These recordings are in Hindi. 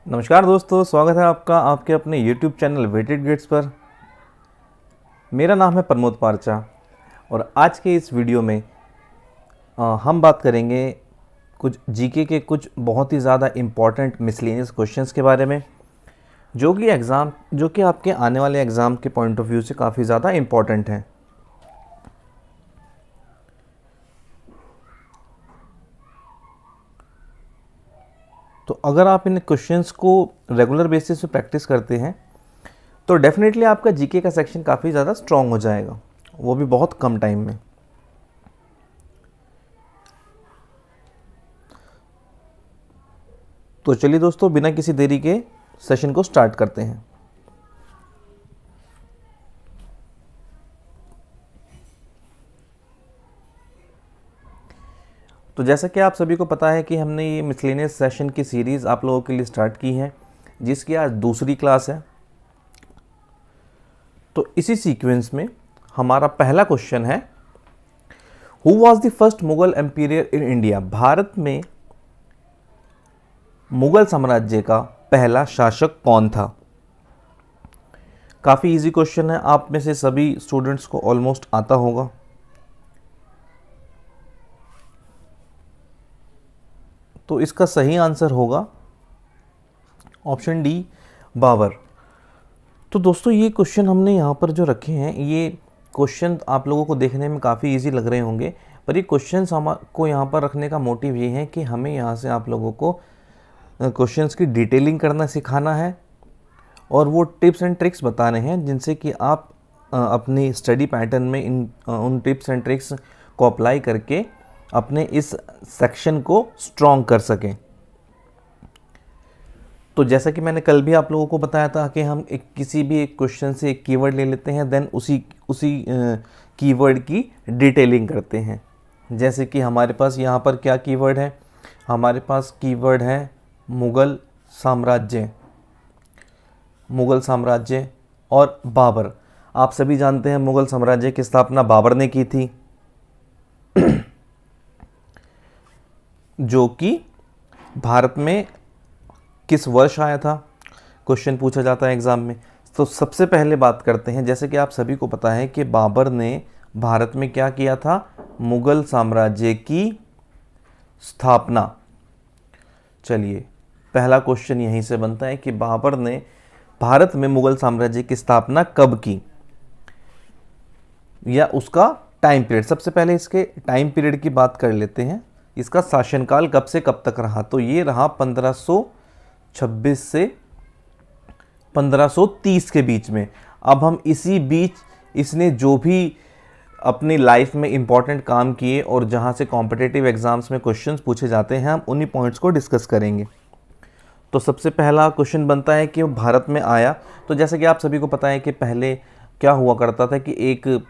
नमस्कार दोस्तों, स्वागत है आपका आपके अपने YouTube चैनल वेटेड गेट्स पर। मेरा नाम है प्रमोद पारचा और आज के इस वीडियो में हम बात करेंगे कुछ जीके के कुछ बहुत ही ज़्यादा इम्पॉर्टेंट मिसलेनियस क्वेश्चंस के बारे में, जो कि आपके आने वाले एग्ज़ाम के पॉइंट ऑफ व्यू से काफ़ी ज़्यादा इम्पॉर्टेंट हैं। तो अगर आप इन क्वेश्चंस को रेगुलर बेसिस पे प्रैक्टिस करते हैं तो डेफिनेटली आपका जीके का सेक्शन काफ़ी ज़्यादा स्ट्रॉन्ग हो जाएगा, वो भी बहुत कम टाइम में। तो चलिए दोस्तों, बिना किसी देरी के सेशन को स्टार्ट करते हैं। तो जैसा कि आप सभी को पता है कि हमने ये मिसलेनियस सेशन की सीरीज़ आप लोगों के लिए स्टार्ट की है, जिसकी आज दूसरी क्लास है। तो इसी सीक्वेंस में हमारा पहला क्वेश्चन है, who was the first Mughal emperor in India? Bharat में मुगल साम्राज्य का पहला शासक कौन था? काफ़ी इजी क्वेश्चन है, आप में से सभी स्टूडेंट्स को ऑलमोस्ट आता होगा। तो इसका सही आंसर होगा ऑप्शन डी, बाबर। तो दोस्तों, ये क्वेश्चन हमने यहाँ पर जो रखे हैं, ये क्वेश्चन आप लोगों को देखने में काफ़ी इजी लग रहे होंगे, पर ये क्वेश्चंस को यहाँ पर रखने का मोटिव ये है कि हमें यहाँ से आप लोगों को क्वेश्चंस की डिटेलिंग करना सिखाना है और वो टिप्स एंड ट्रिक्स बताने हैं जिनसे कि आप अपनी स्टडी पैटर्न में उन टिप्स एंड ट्रिक्स को अप्लाई करके अपने इस सेक्शन को स्ट्रॉन्ग कर सकें। तो जैसा कि मैंने कल भी आप लोगों को बताया था कि हम किसी भी एक क्वेश्चन से एक कीवर्ड ले लेते हैं, देन उसी कीवर्ड की डिटेलिंग करते हैं। जैसे कि हमारे पास यहाँ पर क्या कीवर्ड है? हमारे पास कीवर्ड है मुग़ल साम्राज्य और बाबर। आप सभी जानते हैं मुग़ल साम्राज्य की स्थापना बाबर ने की थी, जो कि भारत में किस वर्ष आया था, क्वेश्चन पूछा जाता है एग्ज़ाम में। तो सबसे पहले बात करते हैं, जैसे कि आप सभी को पता है कि बाबर ने भारत में क्या किया था? मुग़ल साम्राज्य की स्थापना। चलिए, पहला क्वेश्चन यहीं से बनता है कि बाबर ने भारत में मुग़ल साम्राज्य की स्थापना कब की, या उसका टाइम पीरियड। सबसे पहले इसके टाइम पीरियड की बात कर लेते हैं। इसका शासनकाल कब से कब तक रहा? तो ये रहा 1526 से 1530 के बीच में। अब हम इसी बीच इसने जो भी अपनी लाइफ में इम्पॉर्टेंट काम किए और जहाँ से कॉम्पिटिटिव एग्जाम्स में क्वेश्चंस पूछे जाते हैं, हम उन्हीं पॉइंट्स को डिस्कस करेंगे। तो सबसे पहला क्वेश्चन बनता है कि वो भारत में आया। तो जैसे कि आप सभी को पता है कि पहले क्या हुआ करता था कि एक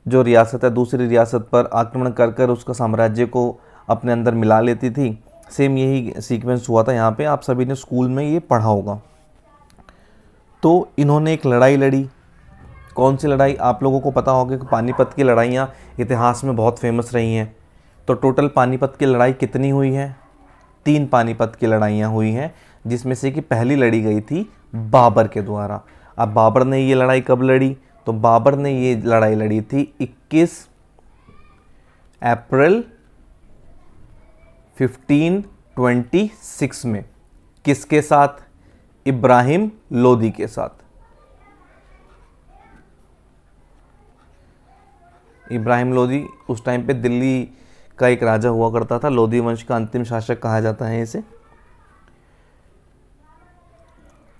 जो रियासत है दूसरी रियासत पर आक्रमण कर कर उसका साम्राज्य को अपने अंदर मिला लेती थी। सेम यही सीक्वेंस हुआ था यहाँ पे, आप सभी ने स्कूल में ये पढ़ा होगा। तो इन्होंने एक लड़ाई लड़ी। कौन सी लड़ाई? आप लोगों को पता होगा कि पानीपत की लड़ाइयाँ इतिहास में बहुत फेमस रही हैं। तो टोटल पानीपत की लड़ाई कितनी हुई है? 3 पानीपत की लड़ाइयाँ हुई हैं, जिसमें से कि पहली लड़ी गई थी बाबर के द्वारा। अब बाबर ने ये लड़ाई कब लड़ी? तो बाबर ने ये लड़ाई लड़ी थी 21 अप्रैल 1526 में। किसके साथ? इब्राहिम लोदी के साथ। इब्राहिम लोदी उस टाइम पे दिल्ली का एक राजा हुआ करता था। लोदी वंश का अंतिम शासक कहा जाता है इसे।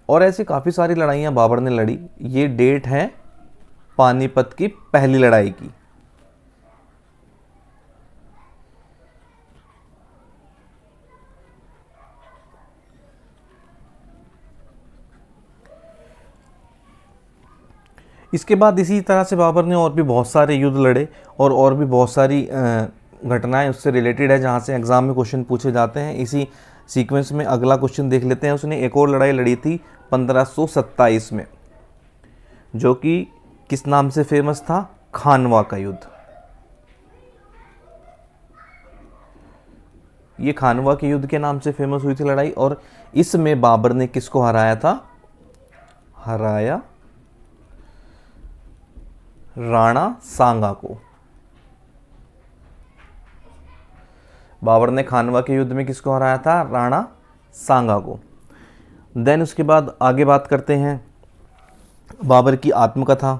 और ऐसी काफ़ी सारी लड़ाइयाँ बाबर ने लड़ी। ये डेट है पानीपत की पहली लड़ाई की। इसके बाद इसी तरह से बाबर ने और भी बहुत सारे युद्ध लड़े और भी बहुत सारी घटनाएं उससे रिलेटेड है, जहाँ से एग्ज़ाम में क्वेश्चन पूछे जाते हैं। इसी सीक्वेंस में अगला क्वेश्चन देख लेते हैं। उसने एक और लड़ाई लड़ी थी 1527 में, जो कि किस नाम से फेमस था? खानवा का युद्ध। ये खानवा के युद्ध के नाम से फेमस हुई थी लड़ाई, और इसमें बाबर ने किसको हराया था? हराया राणा सांगा को। बाबर ने खानवा के युद्ध में किसको हराया था? राणा सांगा को। देन उसके बाद आगे बात करते हैं बाबर की आत्मकथा।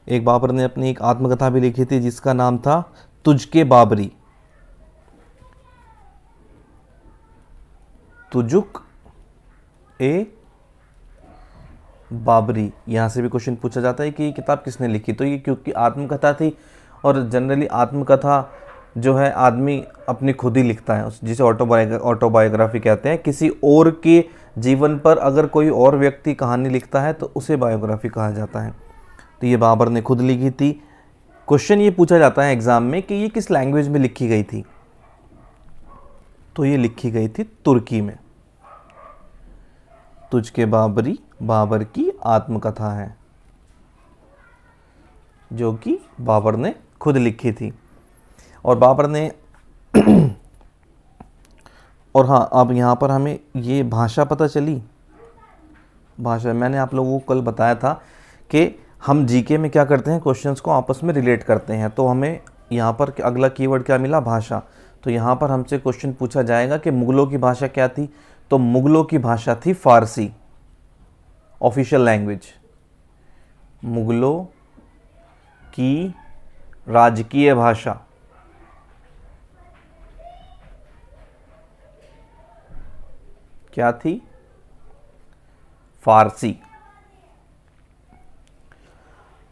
एक बाबर ने अपनी एक आत्मकथा भी लिखी थी जिसका नाम था तुझके बाबरी। तुजुक ए बाबरी, यहाँ से भी क्वेश्चन पूछा जाता है कि ये किताब किसने लिखी। तो ये क्योंकि आत्मकथा थी, और जनरली आत्मकथा जो है आदमी अपनी खुद ही लिखता है, जिसे ऑटोबायोग्राफी कहते हैं। किसी और के जीवन पर अगर कोई और व्यक्ति कहानी लिखता है तो उसे बायोग्राफी कहा जाता है। तो ये बाबर ने खुद लिखी थी। क्वेश्चन ये पूछा जाता है एग्जाम में कि ये किस लैंग्वेज में लिखी गई थी, तो ये लिखी गई थी तुर्की में। तुझके बाबरी बाबर की आत्मकथा है जो कि बाबर ने खुद लिखी थी। और बाबर ने और हाँ, अब यहाँ पर हमें ये भाषा पता चली। भाषा मैंने आप लोगों को कल बताया था कि हम जीके में क्या करते हैं, क्वेश्चंस को आपस में रिलेट करते हैं। तो हमें यहाँ पर अगला कीवर्ड क्या मिला? भाषा। तो यहाँ पर हमसे क्वेश्चन पूछा जाएगा कि मुगलों की भाषा क्या थी? तो मुगलों की भाषा थी फारसी, ऑफिशियल लैंग्वेज। मुगलों की राजकीय भाषा क्या थी? फारसी।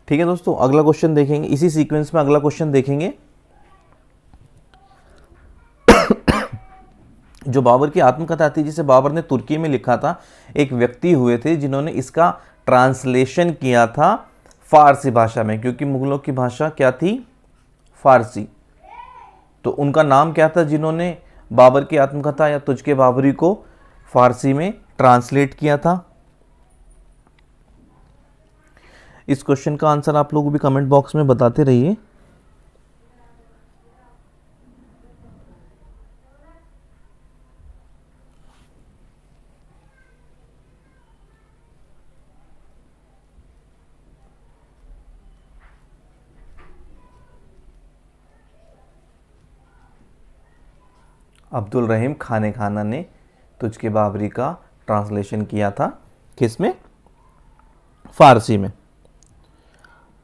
ठीक है दोस्तों, अगला क्वेश्चन देखेंगे, इसी सीक्वेंस में अगला क्वेश्चन देखेंगे। जो बाबर की आत्मकथा थी जिसे बाबर ने तुर्की में लिखा था, एक व्यक्ति हुए थे जिन्होंने इसका ट्रांसलेशन किया था फारसी भाषा में, क्योंकि मुगलों की भाषा क्या थी? फारसी। तो उनका नाम क्या था जिन्होंने बाबर की आत्मकथा या तुझके बाबरी को फारसी में ट्रांसलेट किया था? इस क्वेश्चन का आंसर आप लोग भी कमेंट बॉक्स में बताते रहिए। अब्दुल रहीम खाने खाना ने तुझके बाबरी का ट्रांसलेशन किया था, किस में? फारसी में।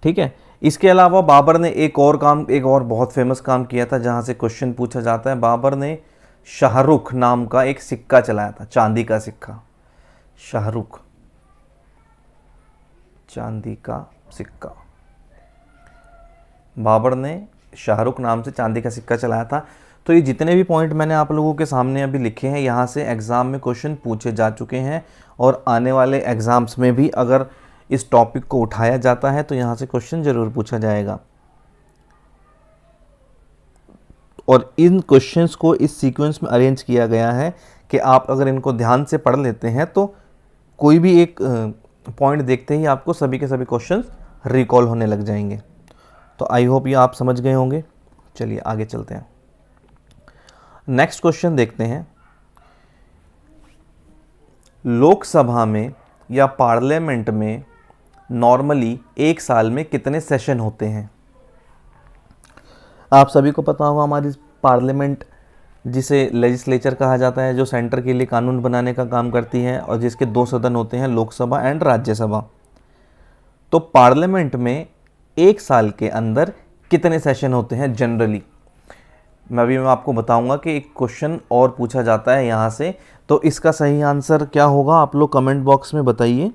ठीक है। इसके अलावा बाबर ने एक और बहुत फेमस काम किया था जहां से क्वेश्चन पूछा जाता है। बाबर ने शाहरुख नाम का एक सिक्का चलाया था, चांदी का सिक्का। शाहरुख, चांदी का सिक्का। बाबर ने शाहरुख नाम से चांदी का सिक्का चलाया था। तो ये जितने भी पॉइंट मैंने आप लोगों के सामने अभी लिखे हैं, यहाँ से एग्ज़ाम में क्वेश्चन पूछे जा चुके हैं, और आने वाले एग्ज़ाम्स में भी अगर इस टॉपिक को उठाया जाता है तो यहाँ से क्वेश्चन ज़रूर पूछा जाएगा। और इन क्वेश्चंस को इस सीक्वेंस में अरेंज किया गया है कि आप अगर इनको ध्यान से पढ़ लेते हैं तो कोई भी एक पॉइंट देखते ही आपको सभी के सभी क्वेश्चंस रिकॉल होने लग जाएंगे। तो आई होप ये आप समझ गए होंगे। चलिए आगे चलते हैं, नेक्स्ट क्वेश्चन देखते हैं। लोकसभा में या पार्लियामेंट में नॉर्मली एक साल में कितने सेशन होते हैं? आप सभी को पता होगा, हमारी पार्लियामेंट जिसे लेजिस्लेचर कहा जाता है, जो सेंटर के लिए कानून बनाने का काम करती है और जिसके दो सदन होते हैं, लोकसभा एंड राज्यसभा। तो पार्लियामेंट में एक साल के अंदर कितने सेशन होते हैं जनरली? मैं आपको बताऊंगा कि एक क्वेश्चन और पूछा जाता है यहाँ से, तो इसका सही आंसर क्या होगा आप लोग कमेंट बॉक्स में बताइए।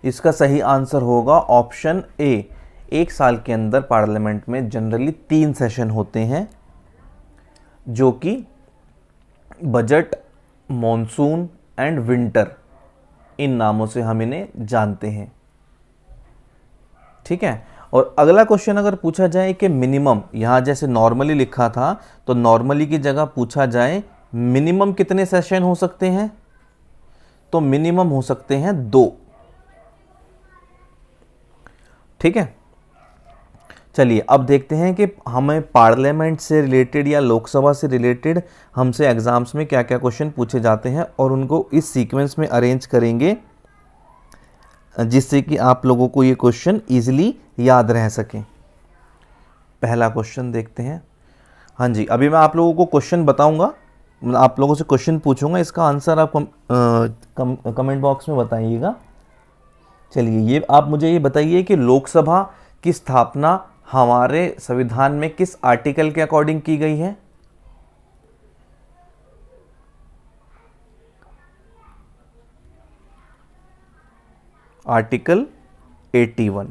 इसका सही आंसर होगा ऑप्शन ए। एक साल के अंदर पार्लियामेंट में जनरली 3 सेशन होते हैं, जो कि बजट, मॉनसून एंड विंटर, इन नामों से हम इन्हें जानते हैं। ठीक है। और अगला क्वेश्चन अगर पूछा जाए कि मिनिमम, यहाँ जैसे नॉर्मली लिखा था तो नॉर्मली की जगह पूछा जाए मिनिमम कितने सेशन हो सकते हैं, तो मिनिमम हो सकते हैं 2। ठीक है। चलिए अब देखते हैं कि हमें पार्लियामेंट से रिलेटेड या लोकसभा से रिलेटेड हमसे एग्ज़ाम्स में क्या क्या क्वेश्चन पूछे जाते हैं और उनको इस सीक्वेंस में अरेंज करेंगे जिससे कि आप लोगों को ये क्वेश्चन ईजिली याद रह सकें। पहला क्वेश्चन देखते हैं। हाँ जी, अभी मैं आप लोगों को क्वेश्चन बताऊंगा, आप लोगों से क्वेश्चन पूछूंगा, इसका आंसर आप कमेंट बॉक्स में बताइएगा। चलिए ये आप मुझे ये बताइए कि लोकसभा की स्थापना हमारे संविधान में किस आर्टिकल के अकॉर्डिंग की गई है? आर्टिकल 81।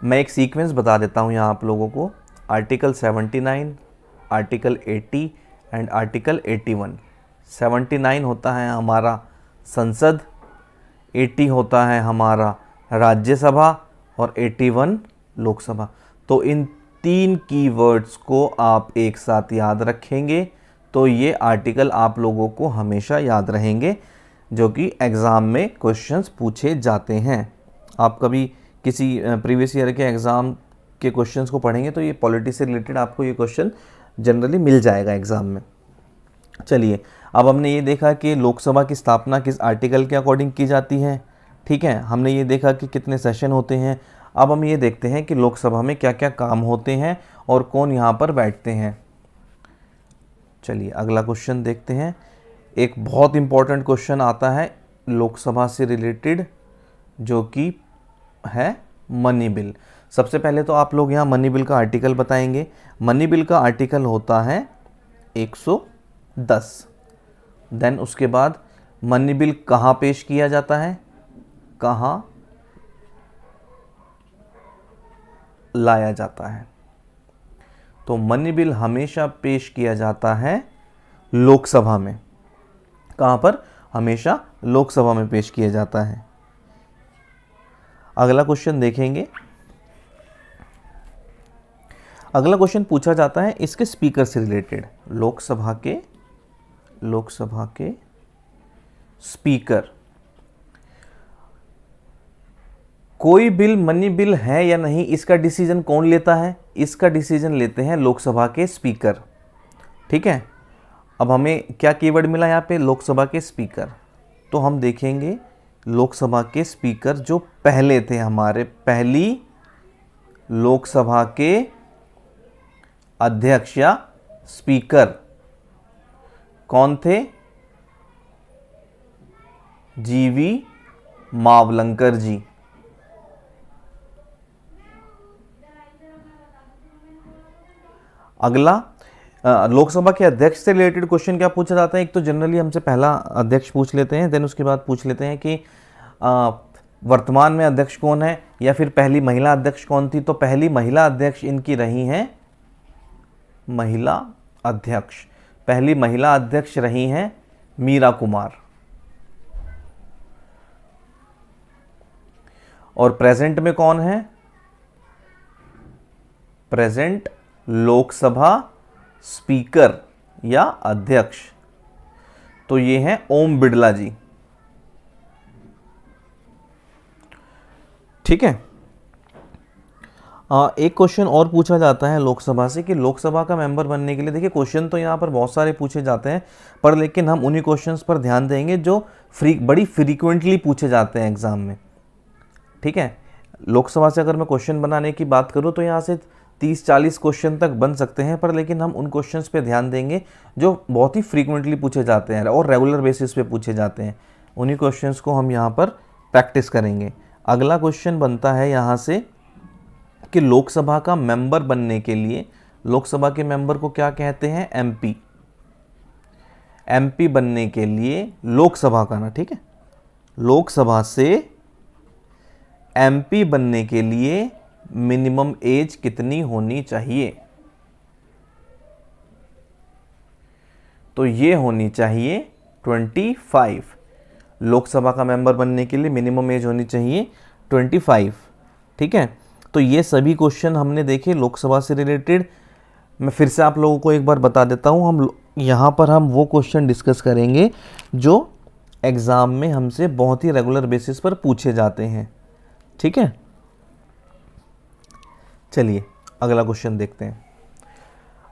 मैं एक सीक्वेंस बता देता हूं यहां आप लोगों को। Article 79, article 80 and article 81। 79 होता है हमारा संसद, 80 होता है हमारा राज्यसभा और 81 लोकसभा। तो इन तीन कीवर्ड्स को आप एक साथ याद रखेंगे तो ये आर्टिकल आप लोगों को हमेशा याद रहेंगे जो कि एग्ज़ाम में क्वेश्चंस पूछे जाते हैं। आप कभी किसी प्रीवियस ईयर के एग्ज़ाम के क्वेश्चंस को पढ़ेंगे तो ये पॉलिटी से रिलेटेड आपको ये क्वेश्चन जनरली मिल जाएगा एग्ज़ाम में। चलिए अब हमने ये देखा कि लोकसभा की स्थापना किस आर्टिकल के अकॉर्डिंग की जाती है, ठीक है। हमने ये देखा कि कितने सेशन होते हैं। अब हम ये देखते हैं कि लोकसभा में क्या क्या काम होते हैं और कौन यहाँ पर बैठते हैं। चलिए अगला क्वेश्चन देखते हैं। एक बहुत इम्पॉर्टेंट क्वेश्चन आता है लोकसभा से रिलेटेड जो कि है मनी बिल। सबसे पहले तो आप लोग यहाँ मनी बिल का आर्टिकल बताएंगे। मनी बिल का आर्टिकल होता है 110। देन उसके बाद मनी बिल कहाँ पेश किया जाता है, कहाँ लाया जाता है? तो मनी बिल हमेशा पेश किया जाता है लोकसभा में। कहाँ पर? हमेशा लोकसभा में पेश किया जाता है। अगला क्वेश्चन देखेंगे। अगला क्वेश्चन पूछा जाता है इसके स्पीकर से रिलेटेड। लोकसभा के स्पीकर। कोई बिल मनी बिल है या नहीं, इसका डिसीजन कौन लेता है? इसका डिसीजन लेते हैं लोकसभा के स्पीकर, ठीक है। अब हमें क्या कीवर्ड मिला यहाँ पे? लोकसभा के स्पीकर। तो हम देखेंगे लोकसभा के स्पीकर जो पहले थे हमारे, पहली लोकसभा के अध्यक्ष या स्पीकर कौन थे? जीवी मावलंकर जी। अगला लोकसभा के अध्यक्ष से रिलेटेड क्वेश्चन क्या पूछा जाता है? एक तो जनरली हमसे पहला अध्यक्ष पूछ लेते हैं, देन उसके बाद पूछ लेते हैं कि वर्तमान में अध्यक्ष कौन है या फिर पहली महिला अध्यक्ष कौन थी। तो पहली महिला अध्यक्ष इनकी रही हैं महिला अध्यक्ष। पहली महिला अध्यक्ष रही हैं मीरा कुमार। और प्रेजेंट में कौन है? प्रेजेंट लोकसभा स्पीकर या अध्यक्ष तो ये हैं ओम बिड़ला जी, ठीक है। एक क्वेश्चन और पूछा जाता है लोकसभा से कि लोकसभा का मेंबर बनने के लिए, देखिए क्वेश्चन तो यहाँ पर बहुत सारे पूछे जाते हैं पर लेकिन हम उन्हीं क्वेश्चंस पर ध्यान देंगे जो बड़ी फ्रीक्वेंटली पूछे जाते हैं एग्जाम में, ठीक है। लोकसभा से अगर मैं क्वेश्चन बनाने की बात करूँ तो यहाँ से 30-40 क्वेश्चन तक बन सकते हैं पर लेकिन हम उन क्वेश्चंस पे ध्यान देंगे जो बहुत ही फ्रीक्वेंटली पूछे जाते हैं और रेगुलर बेसिस पे पूछे जाते हैं। उन्हीं क्वेश्चंस को हम यहाँ पर प्रैक्टिस करेंगे। अगला क्वेश्चन बनता है यहाँ से कि लोकसभा का मेंबर बनने के लिए, लोकसभा के मेंबर को क्या कहते हैं? एमपी। एमपी बनने के लिए लोकसभा का ना, ठीक है, लोकसभा से एमपी बनने के लिए मिनिमम एज कितनी होनी चाहिए? तो ये होनी चाहिए 25। लोकसभा का मेंबर बनने के लिए मिनिमम एज होनी चाहिए 25, ठीक है। तो ये सभी क्वेश्चन हमने देखे लोकसभा से रिलेटेड। मैं फिर से आप लोगों को एक बार बता देता हूँ। हम यहाँ पर हम वो क्वेश्चन डिस्कस करेंगे जो एग्ज़ाम में हमसे बहुत ही रेगुलर बेसिस पर पूछे जाते हैं। ठीक है, चलिए अगला क्वेश्चन देखते हैं।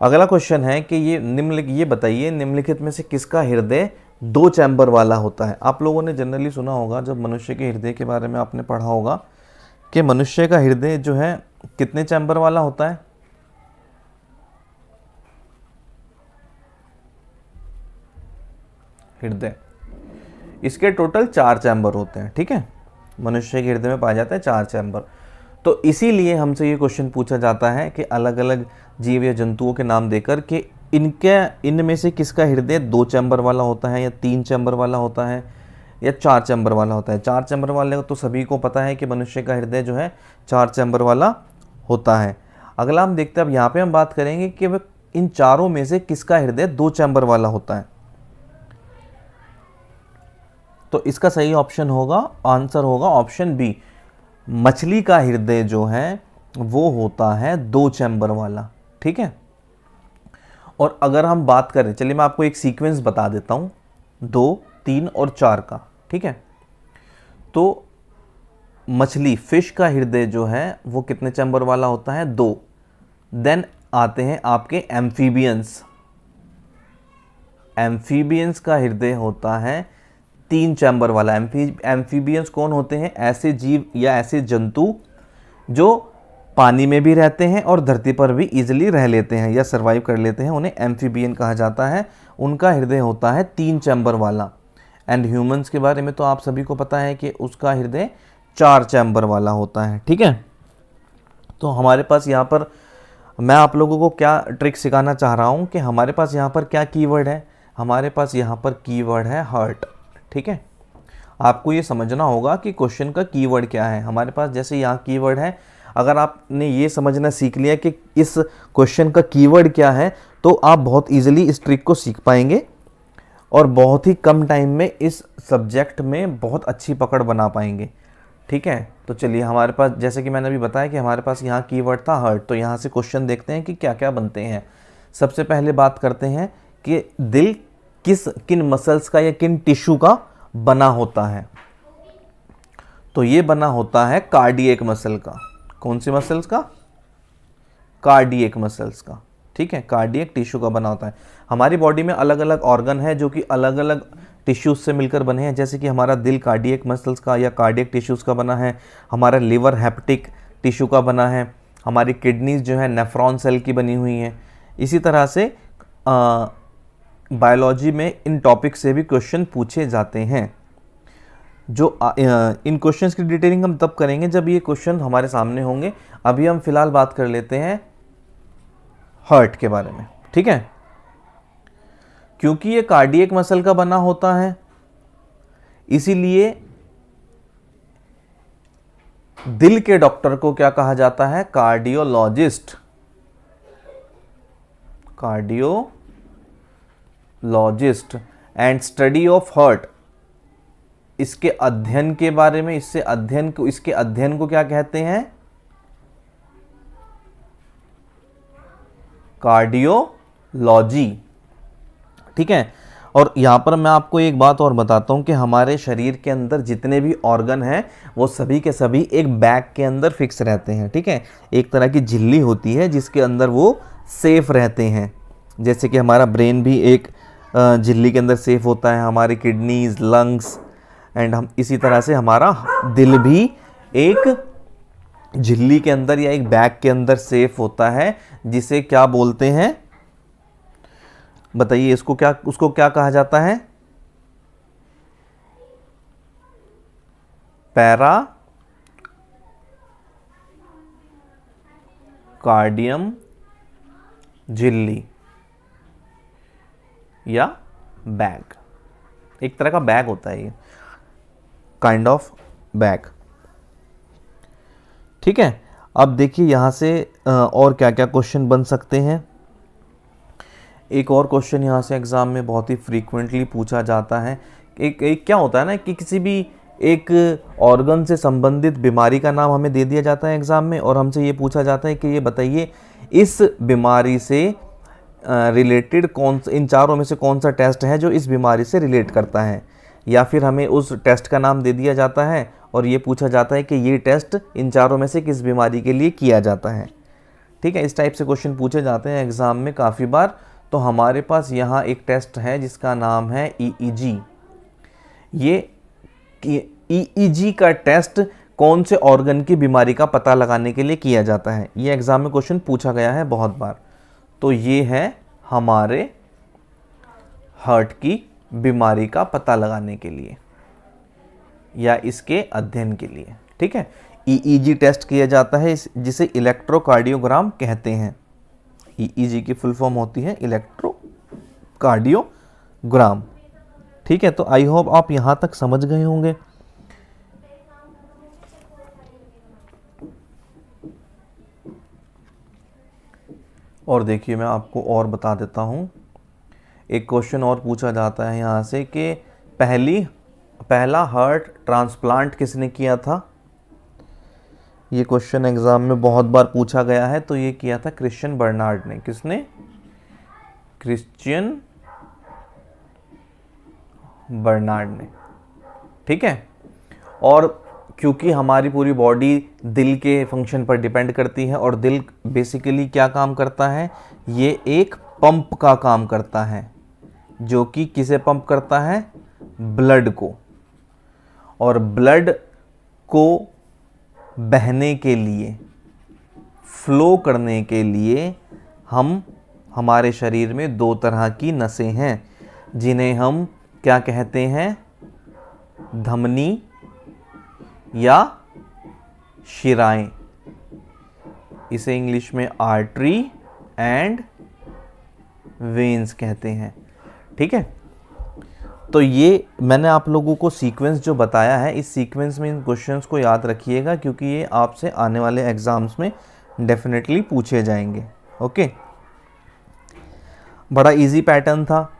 अगला क्वेश्चन है कि ये बताइए निम्नलिखित में से किसका हृदय 2 चैम्बर वाला होता है। आप लोगों ने जनरली सुना होगा, जब मनुष्य के हृदय के बारे में आपने पढ़ा होगा कि मनुष्य का हृदय जो है कितने चैम्बर वाला होता है। हृदय, इसके टोटल 4 चैम्बर होते हैं। ठीक है, मनुष्य के हृदय में पाया जाता है 4 चैम्बर। तो इसीलिए हमसे ये क्वेश्चन पूछा जाता है कि अलग अलग जीव या जंतुओं के नाम देकर कि इनमें से किसका हृदय 2 चैम्बर वाला होता है, या 3 चैम्बर वाला होता है, या 4 चैम्बर वाला होता है। 4 चैम्बर वाले तो सभी को पता है कि मनुष्य का हृदय जो है 4 चैम्बर वाला होता है। अगला हम देखते हैं, अब यहाँ पे हम बात करेंगे कि वह इन चारों में से किसका हृदय 2 चैम्बर वाला होता है। तो इसका सही ऑप्शन होगा, आंसर होगा ऑप्शन बी, मछली का हृदय जो है वो होता है 2 चैम्बर वाला। ठीक है, और अगर हम बात करें, चलिए मैं आपको एक सीक्वेंस बता देता हूं 2, 3 और 4 का। ठीक है, तो मछली फिश का हृदय जो है वो कितने चैम्बर वाला होता है, 2। देन आते हैं आपके एम्फीबियंस, एम्फीबियंस का हृदय होता है 3 चैम्बर वाला। एम्फीबियंस कौन होते हैं, ऐसे जीव या ऐसे जंतु जो पानी में भी रहते हैं और धरती पर भी इजीली रह लेते हैं या सरवाइव कर लेते हैं, उन्हें एम्फीबियन कहा जाता है। उनका हृदय होता है 3 चैम्बर वाला। एंड ह्यूमंस के बारे में तो आप सभी को पता है कि उसका हृदय 4 चैम्बर वाला होता है। ठीक है, तो हमारे पास यहाँ पर मैं आप लोगों को क्या ट्रिक सिखाना चाह रहा हूँ कि हमारे पास यहाँ पर क्या कीवर्ड है, हमारे पास यहाँ पर कीवर्ड है हार्ट। ठीक है, आपको ये समझना होगा कि क्वेश्चन का कीवर्ड क्या है। हमारे पास जैसे यहाँ कीवर्ड है, अगर आपने ये समझना सीख लिया कि इस क्वेश्चन का कीवर्ड क्या है, तो आप बहुत इजीली इस ट्रिक को सीख पाएंगे और बहुत ही कम टाइम में इस सब्जेक्ट में बहुत अच्छी पकड़ बना पाएंगे। ठीक है, तो चलिए हमारे पास, जैसे कि मैंने अभी बताया कि हमारे पास यहाँ कीवर्ड था हार्ट, तो यहाँ से क्वेश्चन देखते हैं कि क्या क्या बनते हैं। सबसे पहले बात करते हैं कि दिल किन मसल्स का या किन टिश्यू का बना होता है। तो ये बना होता है कार्डियक मसल का। कौन सी मसल्स का, कार्डियक मसल्स का। ठीक है, कार्डियक टिश्यू का बना होता है। हमारी बॉडी में अलग अलग ऑर्गन है जो कि अलग अलग टिश्यूज से मिलकर बने हैं, जैसे कि हमारा दिल कार्डियक मसल्स का या कार्डियक टिश्यूज का बना है, हमारा लिवर हेपेटिक टिश्यू का बना है, हमारी किडनीज जो है नेफ्रॉन सेल की बनी हुई हैं। इसी तरह से बायोलॉजी में इन टॉपिक से भी क्वेश्चन पूछे जाते हैं। जो इन क्वेश्चंस की डिटेलिंग हम तब करेंगे जब ये क्वेश्चन हमारे सामने होंगे। अभी हम फिलहाल बात कर लेते हैं हार्ट के बारे में। ठीक है, क्योंकि ये कार्डियक मसल का बना होता है, इसीलिए दिल के डॉक्टर को क्या कहा जाता है, cardiologist. Cardiologist and study of heart, इसके अध्ययन के बारे में, इसके अध्ययन को क्या कहते हैं, कार्डियोलॉजी। ठीक है, और यहाँ पर मैं आपको एक बात और बताता हूँ कि हमारे शरीर के अंदर जितने भी ऑर्गन हैं वो सभी के सभी एक बैग के अंदर फिक्स रहते हैं। ठीक है, एक तरह की झिल्ली होती है जिसके अंदर वो सेफ रहते हैं। जैसे कि हमारा ब्रेन भी एक झिल्ली के अंदर सेफ होता है, हमारी किडनीज, लंग्स एंड हम इसी तरह से हमारा दिल भी एक झिल्ली के अंदर या एक बैग के अंदर सेफ होता है, जिसे क्या बोलते हैं, बताइए उसको क्या कहा जाता है, पैराकार्डियम झिल्ली या बैग। एक तरह का बैग होता है ये, काइंड ऑफ बैग। ठीक है, अब देखिए यहाँ से और क्या क्या क्वेश्चन बन सकते हैं। एक और क्वेश्चन यहाँ से एग्ज़ाम में बहुत ही फ्रीक्वेंटली पूछा जाता है। एक क्या होता है ना कि किसी भी एक ऑर्गन से संबंधित बीमारी का नाम हमें दे दिया जाता है एग्ज़ाम में, और हमसे ये पूछा जाता है कि ये बताइए इस बीमारी से रिलेटेड इन चारों में से कौन सा टेस्ट है जो इस बीमारी से रिलेट करता है। या फिर हमें उस टेस्ट का नाम दे दिया जाता है और ये पूछा जाता है कि ये टेस्ट इन चारों में से किस बीमारी के लिए किया जाता है। ठीक है, इस टाइप से क्वेश्चन पूछे जाते हैं एग्ज़ाम में काफ़ी बार। तो हमारे पास यहाँ एक टेस्ट है जिसका नाम है EEG। ये EEG का टेस्ट कौन से ऑर्गन की बीमारी का पता लगाने के लिए किया जाता है, ये एग्ज़ाम में क्वेश्चन पूछा गया है बहुत बार। तो ये है हमारे हार्ट की बीमारी का पता लगाने के लिए या इसके अध्ययन के लिए। ठीक है, EEG टेस्ट किया जाता है जिसे इलेक्ट्रोकार्डियोग्राम कहते हैं। EEG की फुल फॉर्म होती है इलेक्ट्रोकार्डियोग्राम। ठीक है, तो आई होप आप यहाँ तक समझ गए होंगे। और देखिए मैं आपको और बता देता हूँ, एक क्वेश्चन और पूछा जाता है यहाँ से कि पहला हार्ट ट्रांसप्लांट किसने किया था। ये क्वेश्चन एग्ज़ाम में बहुत बार पूछा गया है। तो ये किया था क्रिश्चियन बर्नार्ड ने। किसने? क्रिश्चियन बर्नार्ड ने। ठीक है, और क्योंकि हमारी पूरी बॉडी दिल के फंक्शन पर डिपेंड करती है और दिल बेसिकली क्या काम करता है, ये एक पंप का काम करता है, जो कि किसे पंप करता है? ब्लड को। और ब्लड को बहने के लिए, फ्लो करने के लिए हमारे शरीर में दो तरह की नसें हैं जिन्हें हम क्या कहते हैं? धमनी या शिराएं। इसे इंग्लिश में आर्टरी एंड वेन्स कहते हैं। ठीक है, तो ये मैंने आप लोगों को सीक्वेंस जो बताया है, इस सीक्वेंस में इन क्वेश्चंस को याद रखिएगा क्योंकि ये आपसे आने वाले एग्जाम्स में डेफिनेटली पूछे जाएंगे। ओके, बड़ा इजी पैटर्न था,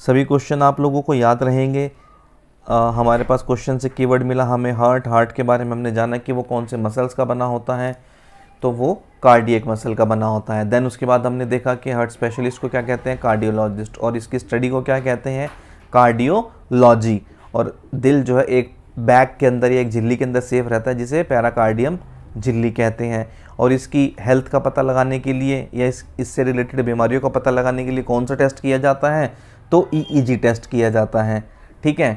सभी क्वेश्चन आप लोगों को याद रहेंगे। हमारे पास क्वेश्चन से कीवर्ड मिला हमें हार्ट के बारे में हमने जाना कि वो कौन से मसल्स का बना होता है, तो वो कार्डियक मसल का बना होता है। देन उसके बाद हमने देखा कि हार्ट स्पेशलिस्ट को क्या कहते हैं? कार्डियोलॉजिस्ट। और इसकी स्टडी को क्या कहते हैं? कार्डियोलॉजी। और दिल जो है एक बैग के अंदर या एक झिल्ली के अंदर सेफ रहता है जिसे पैराकार्डियम झिल्ली कहते हैं। और इसकी हेल्थ का पता लगाने के लिए या इससे रिलेटेड बीमारियों का पता लगाने के लिए कौन सा टेस्ट किया जाता है? तो EEG टेस्ट किया जाता है। ठीक है,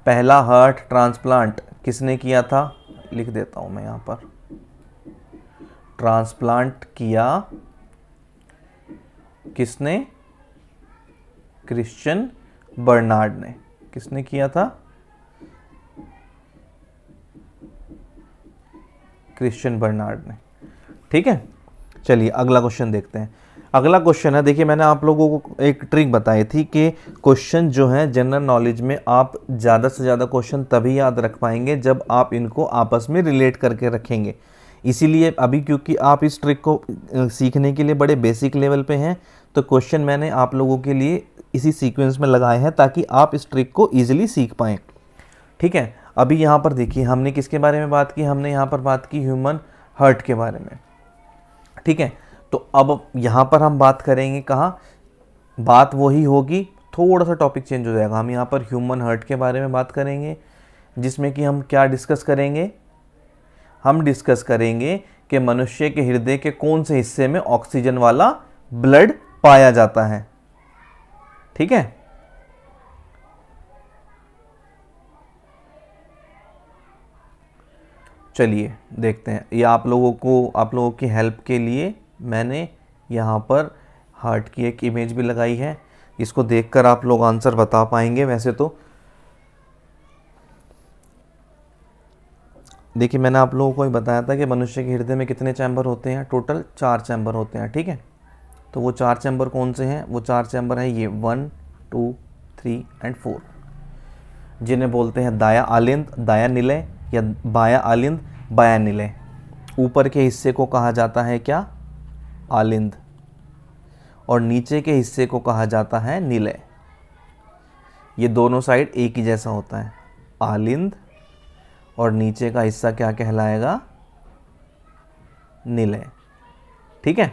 पहला हार्ट ट्रांसप्लांट किसने किया था? लिख देता हूं मैं यहाँ पर, ट्रांसप्लांट किया किसने? क्रिश्चियन बर्नार्ड ने। किसने किया था? क्रिश्चियन बर्नार्ड ने। ठीक है, चलिए अगला क्वेश्चन देखते हैं। अगला क्वेश्चन है, देखिए मैंने आप लोगों को एक ट्रिक बताई थी कि क्वेश्चन जो है जनरल नॉलेज में आप ज़्यादा से ज़्यादा क्वेश्चन तभी याद रख पाएंगे जब आप इनको आपस में रिलेट करके रखेंगे। इसीलिए अभी क्योंकि आप इस ट्रिक को सीखने के लिए बड़े बेसिक लेवल पे हैं, तो क्वेश्चन मैंने आप लोगों के लिए इसी सीक्वेंस में लगाए हैं ताकि आप इस ट्रिक को ईजिली सीख पाएँ। ठीक है, अभी यहाँ पर देखिए हमने किसके बारे में बात की? हमने यहाँ पर बात की ह्यूमन हार्ट के बारे में। ठीक है, तो अब यहाँ पर हम बात करेंगे कहाँ? बात वही होगी, थोड़ा सा टॉपिक चेंज हो जाएगा। हम यहाँ पर ह्यूमन हार्ट के बारे में बात करेंगे जिसमें कि हम क्या डिस्कस करेंगे? हम डिस्कस करेंगे कि मनुष्य के हृदय के कौन से हिस्से में ऑक्सीजन वाला ब्लड पाया जाता है। ठीक है, चलिए देखते हैं। ये आप लोगों की हेल्प के लिए मैंने यहाँ पर हार्ट की एक इमेज भी लगाई है, इसको देखकर आप लोग आंसर बता पाएंगे। वैसे तो देखिए मैंने आप लोगों को ही बताया था कि मनुष्य के हृदय में कितने चैम्बर होते हैं? टोटल 4 चैम्बर होते हैं। ठीक है, तो वो 4 चैम्बर कौन से हैं? वो 4 चैम्बर हैं ये 1, 2, 3 एंड 4, जिन्हें बोलते हैं दाया आलिंद, दाया निलय या बाया आलिंद, बाया निलय। ऊपर के हिस्से को कहा जाता है क्या? आलिंद। और नीचे के हिस्से को कहा जाता है निलय। ये दोनों साइड एक ही जैसा होता है, आलिंद, और नीचे का हिस्सा क्या कहलाएगा? निलय। ठीक है,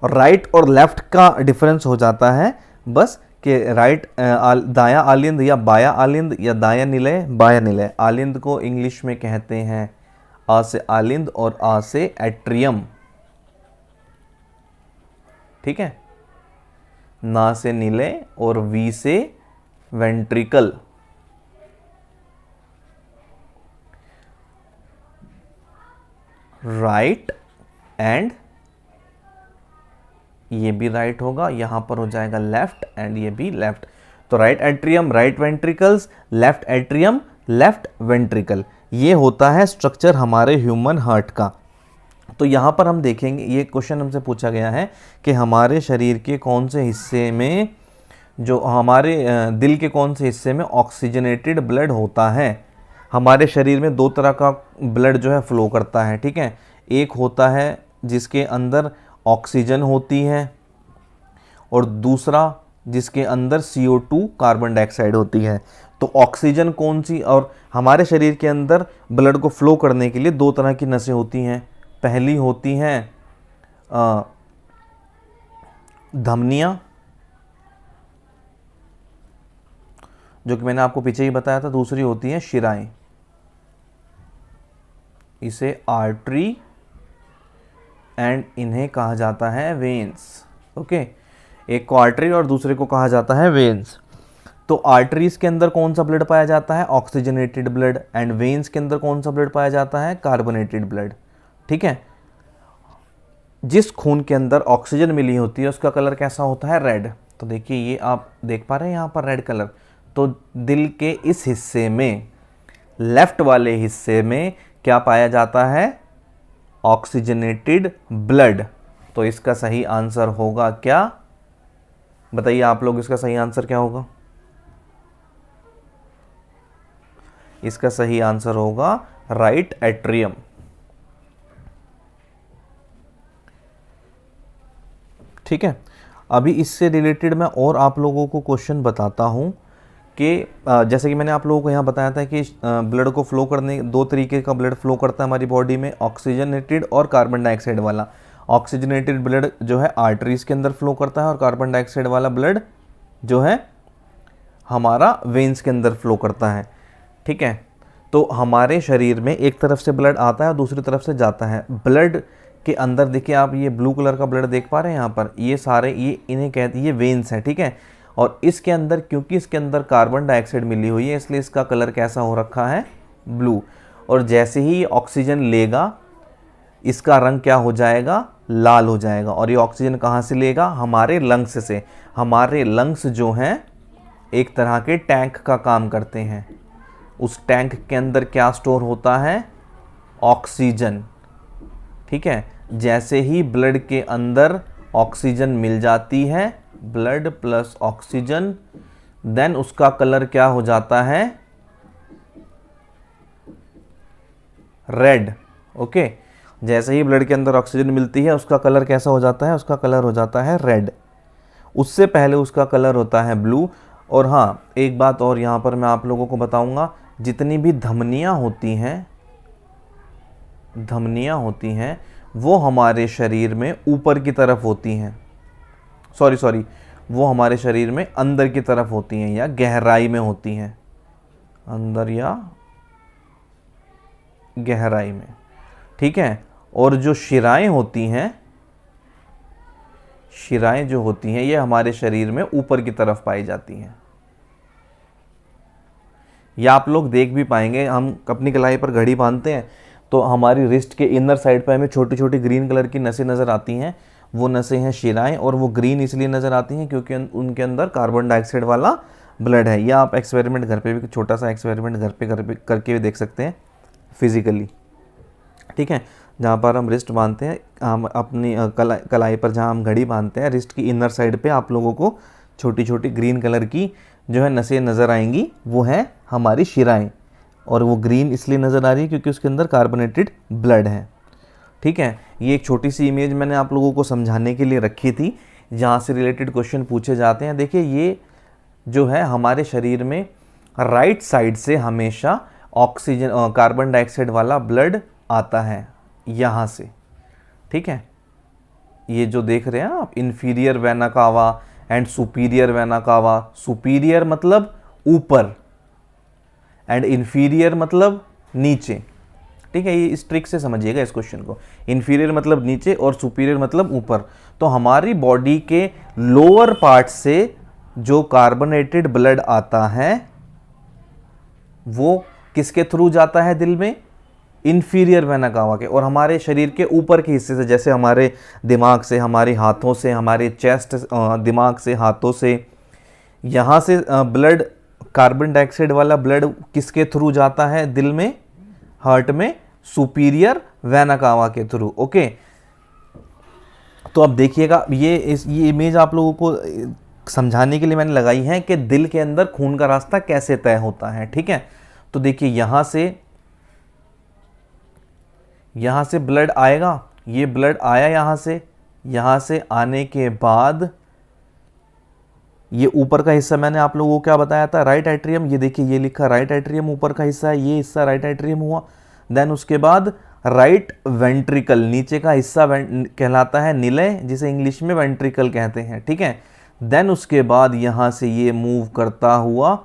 और राइट और लेफ्ट का डिफरेंस हो जाता है बस कि राइट दाया आलिंद या बाया आलिंद या दाया निलय बाया निलय। आलिंद को इंग्लिश में कहते हैं आ से आलिंद और आ से एट्रियम, ठीक है, ना से निलय और वी से वेंट्रिकल। राइट एंड ये भी राइट होगा, यहां पर हो जाएगा लेफ्ट एंड ये भी लेफ्ट। तो right atrium, right ventricles, left atrium, left ventricle, ये होता है स्ट्रक्चर हमारे ह्यूमन हार्ट का। तो यहां पर हम देखेंगे, ये क्वेश्चन हमसे पूछा गया है कि हमारे शरीर के कौन से हिस्से में, जो हमारे दिल के कौन से हिस्से में ऑक्सीजनेटेड ब्लड होता है। हमारे शरीर में दो तरह का ब्लड जो है फ्लो करता है, ठीक है। एक होता है जिसके अंदर ऑक्सीजन होती है और दूसरा जिसके अंदर CO2 कार्बन डाइऑक्साइड होती है। तो ऑक्सीजन कौन सी, और हमारे शरीर के अंदर ब्लड को फ्लो करने के लिए दो तरह की नसें होती हैं। पहली होती हैं धमनियाँ, जो कि मैंने आपको पीछे ही बताया था। दूसरी होती हैं शिराएं, इसे आर्टरी एंड इन्हें कहा जाता है वेन्स। ओके, एक को आर्टरी और दूसरे को कहा जाता है वेन्स। तो आर्टरीज के अंदर कौन सा ब्लड पाया जाता है, ऑक्सीजनेटेड ब्लड, एंड वेन्स के अंदर कौन सा ब्लड पाया जाता है, कार्बोनेटेड ब्लड, ठीक है। जिस खून के अंदर ऑक्सीजन मिली होती है उसका कलर कैसा होता है, रेड। तो देखिए ये आप देख पा रहे हैं यहाँ पर रेड कलर। तो दिल के इस हिस्से में, लेफ्ट वाले हिस्से में क्या पाया जाता है, ऑक्सीजनेटेड ब्लड। तो इसका सही आंसर होगा क्या, बताइए आप लोग, इसका सही आंसर क्या होगा। इसका सही आंसर होगा राइट एट्रियम। ठीक है, अभी इससे रिलेटेड मैं और आप लोगों को क्वेश्चन बताता हूं कि जैसे कि मैंने आप लोगों को यहाँ बताया था कि ब्लड को फ्लो करने, दो तरीके का ब्लड फ्लो करता है हमारी बॉडी में, ऑक्सीजनेटेड और कार्बन डाइऑक्साइड वाला। ऑक्सीजनेटेड ब्लड जो है आर्टरीज के अंदर फ्लो करता है और कार्बन डाइऑक्साइड वाला ब्लड जो है हमारा वेन्स के अंदर फ्लो करता है, ठीक है। तो हमारे शरीर में एक तरफ से ब्लड आता है और दूसरी तरफ से जाता है। ब्लड के अंदर देखिए आप, ये ब्लू कलर का ब्लड देख पा रहे हैं यहाँ पर, ये सारे ये इन्हें कहते हैं, ये वेन्स हैं, ठीक है। और इसके अंदर, क्योंकि इसके अंदर कार्बन डाइऑक्साइड मिली हुई है, इसलिए इसका कलर कैसा हो रखा है, ब्लू। और जैसे ही ये ऑक्सीजन लेगा इसका रंग क्या हो जाएगा, लाल हो जाएगा। और ये ऑक्सीजन कहाँ से लेगा, हमारे लंग्स से। हमारे लंग्स जो हैं एक तरह के टैंक का काम करते हैं। उस टैंक के अंदर क्या स्टोर होता है, ऑक्सीजन, ठीक है। जैसे ही ब्लड के अंदर ऑक्सीजन मिल जाती है, ब्लड प्लस ऑक्सीजन, देन उसका कलर क्या हो जाता है, रेड। ओके, जैसे ही ब्लड के अंदर ऑक्सीजन मिलती है उसका कलर कैसा हो जाता है, उसका कलर हो जाता है रेड। उससे पहले उसका कलर होता है ब्लू। और हाँ, एक बात और यहाँ पर मैं आप लोगों को बताऊंगा, जितनी भी धमनियाँ होती हैं वो हमारे शरीर में ऊपर की तरफ होती हैं, सॉरी वो हमारे शरीर में अंदर की तरफ होती हैं या गहराई में होती हैं, अंदर या गहराई में, ठीक है। और जो शिराएं होती हैं, शिराएं जो होती हैं ये हमारे शरीर में ऊपर की तरफ पाई जाती हैं। या आप लोग देख भी पाएंगे, हम अपनी कलाई पर घड़ी बांधते हैं तो हमारी रिस्ट के इनर साइड पर हमें छोटी छोटी ग्रीन कलर की नसें नज़र आती हैं, वो नसें हैं शिराएं। और वो ग्रीन इसलिए नज़र आती हैं क्योंकि उनके अंदर कार्बन डाइऑक्साइड वाला ब्लड है। या आप एक्सपेरिमेंट घर पे भी, छोटा सा एक्सपेरिमेंट घर पे करके भी देख सकते हैं फिजिकली, ठीक है। जहाँ पर हम रिस्ट बांधते हैं, हम अपनी कलाई पर जहाँ हम घड़ी बांधते हैं, रिस्ट की इनर साइड पे आप लोगों को छोटी छोटी ग्रीन कलर की जो है नसें नज़र आएंगी, वो है हमारी शिराएं। और वो ग्रीन इसलिए नज़र आ रही है क्योंकि उसके अंदर कार्बोनेटेड ब्लड है, ठीक है। ये एक छोटी सी इमेज मैंने आप लोगों को समझाने के लिए रखी थी, जहाँ से रिलेटेड क्वेश्चन पूछे जाते हैं। देखिए ये जो है हमारे शरीर में राइट साइड से हमेशा ऑक्सीजन, कार्बन डाइऑक्साइड वाला ब्लड आता है यहाँ से, ठीक है। ये जो देख रहे हैं आप, inferior vena cava and superior vena cava, superior मतलब ऊपर एंड इंफीरियर मतलब नीचे। ठीक है, ये इस ट्रिक से समझिएगा इस क्वेश्चन को। इंफीरियर मतलब नीचे और सुपीरियर मतलब ऊपर। तो हमारी बॉडी के लोअर पार्ट से जो कार्बोनेटेड ब्लड आता है वो किसके थ्रू जाता है दिल में? इंफीरियर वेना कावा के। और हमारे शरीर के ऊपर के हिस्से से, जैसे हमारे दिमाग से, हमारे हाथों से, हमारे चेस्ट, दिमाग से, हाथों से, यहाँ से ब्लड, कार्बन डाइऑक्साइड वाला ब्लड किसके थ्रू जाता है दिल में, हार्ट में? सुपीरियर वेना कावा के थ्रू। ओके, तो अब देखिएगा, ये इमेज आप लोगों को समझाने के लिए मैंने लगाई है कि दिल के अंदर खून का रास्ता कैसे तय होता है। ठीक है, तो देखिए यहां से ब्लड आएगा, ये ब्लड आया यहां से आने के बाद ये ऊपर का हिस्सा मैंने आप लोगों को क्या बताया था? Right atrium. ये देखिए, ये लिखा राइट एट्रियम ऊपर का हिस्सा है, ये हिस्सा राइट एट्रियम हुआ। देन उसके बाद राइट वेंट्रिकल, नीचे का हिस्सा कहलाता है निलय, जिसे इंग्लिश में वेंट्रिकल कहते हैं। ठीक है, देन उसके बाद यहां से ये मूव करता हुआ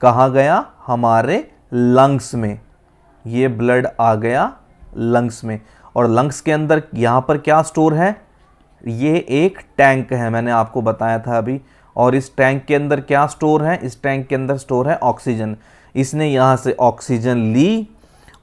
कहाँ गया? हमारे लंग्स में। ये ब्लड आ गया लंग्स में, और लंग्स के अंदर यहां पर क्या स्टोर है? ये एक टैंक है, मैंने आपको बताया था अभी। और इस टैंक के अंदर क्या स्टोर है? इस टैंक के अंदर स्टोर है ऑक्सीजन। इसने यहां से ऑक्सीजन ली,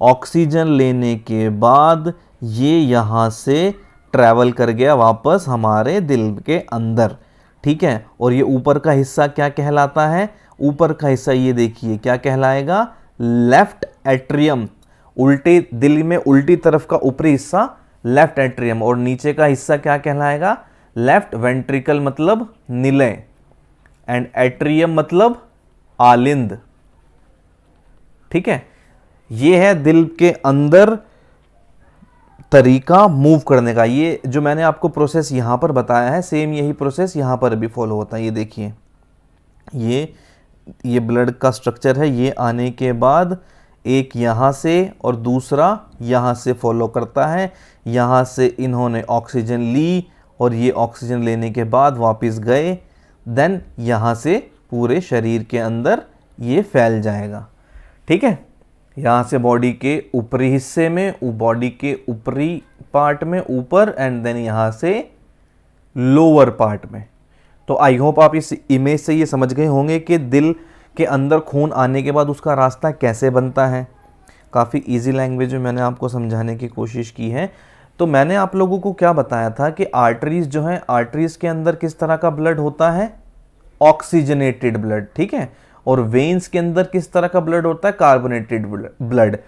ऑक्सीजन लेने के बाद ये यहाँ से ट्रैवल कर गया वापस हमारे दिल के अंदर। ठीक है, और ये ऊपर का हिस्सा क्या कहलाता है? ऊपर का हिस्सा ये देखिए क्या कहलाएगा? Left atrium. उल्टे दिल में उल्टी तरफ का ऊपरी हिस्सा लेफ्ट एट्रियम, और नीचे का हिस्सा क्या कहलाएगा? लेफ्ट वेंट्रिकल मतलब निलय, एंड एट्रियम मतलब आलिंद। ठीक है, ये है दिल के अंदर तरीका मूव करने का। ये जो मैंने आपको प्रोसेस यहां पर बताया है, सेम यही प्रोसेस यहां पर भी फॉलो होता है। ये देखिए, ये ब्लड का स्ट्रक्चर है। ये आने के बाद एक यहां से और दूसरा यहां से फॉलो करता है। यहां से इन्होंने ऑक्सीजन ली और ये ऑक्सीजन लेने के बाद वापस गए। देन यहां से पूरे शरीर के अंदर ये फैल जाएगा। ठीक है, यहाँ से बॉडी के ऊपरी हिस्से में, बॉडी के ऊपरी पार्ट में ऊपर, एंड देन यहाँ से लोअर पार्ट में। तो आई होप आप इस इमेज से ये समझ गए होंगे कि दिल के अंदर खून आने के बाद उसका रास्ता कैसे बनता है। काफ़ी इजी लैंग्वेज में मैंने आपको समझाने की कोशिश की है। तो मैंने आप लोगों को क्या बताया था कि आर्टरीज जो हैं, आर्टरीज के अंदर किस तरह का ब्लड होता है? Oxygenated blood. ठीक है, और वेन्स के अंदर किस तरह का ब्लड होता है? Carbonated blood.